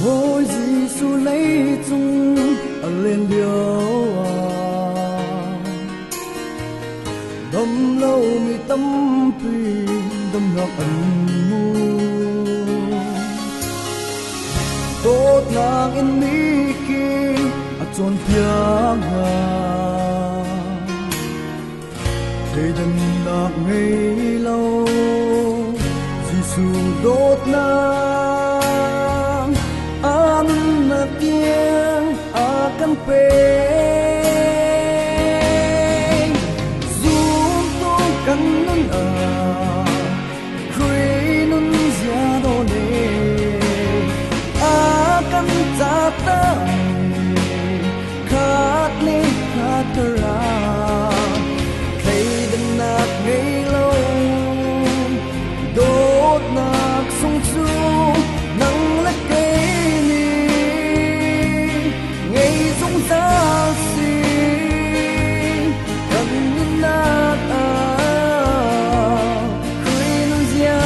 mỗi Giêsu lấy chung lên điều đâm lâu mi tâm phi đâm ngọc ẩn ngu tốt nàng in mi khi chọn tiếng để đâm lạc ngày lâu Giêsu đốt nàng an na tiếng akan pe zoom tung kan nun khui nun zia do ne akan ta khát ni khát ra thấy đừng nát ngày lâu đốt nát sung sung nắng lách cây ni ngày dũng ra xin cần nát khui nun zia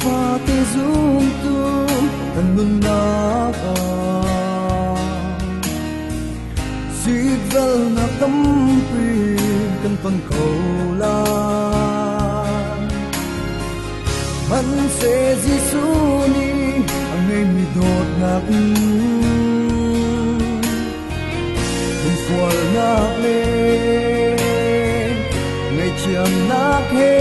pha te zoom tu kan nun na ka sit vel na tam pi kan ton ko la man se Giêsu ni ang ngay mi dot na kun fual na le ngay chiang na ke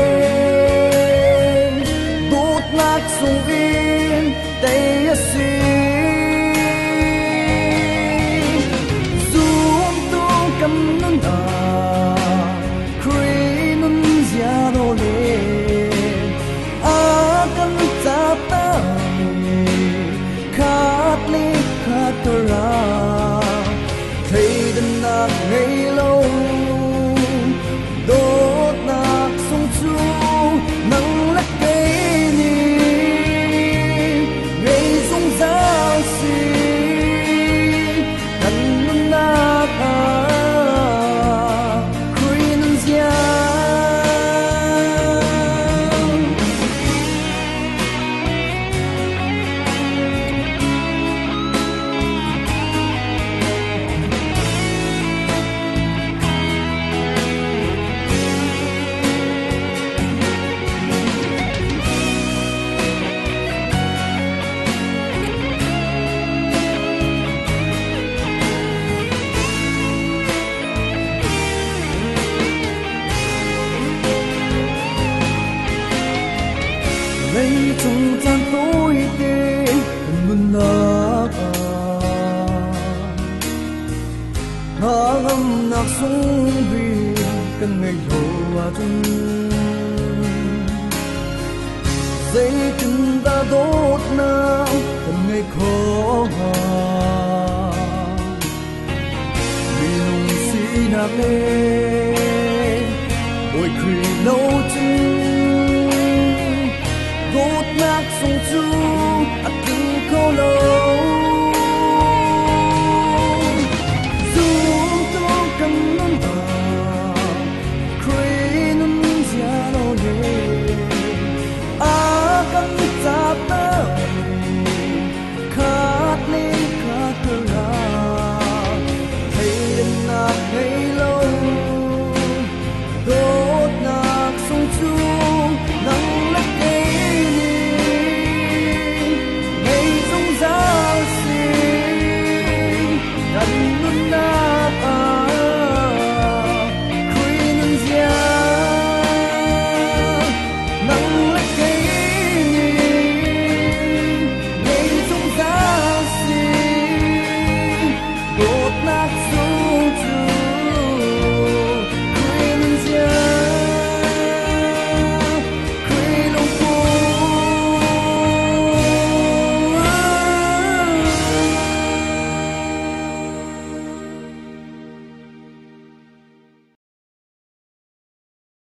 lạc sung in tay si zoom tung cầm nun khui nun zia do le akan ta ta khát li khát ra thấy đêm nát ngày lâu đốt nát sung sung nắng lách cây lấy chung gian tối tên mun na ka na ngam nak sung vi kan ngày lo wa chung dây chân ta đốt na kan ngày khó ha vì nung si na le ôi khuya lâu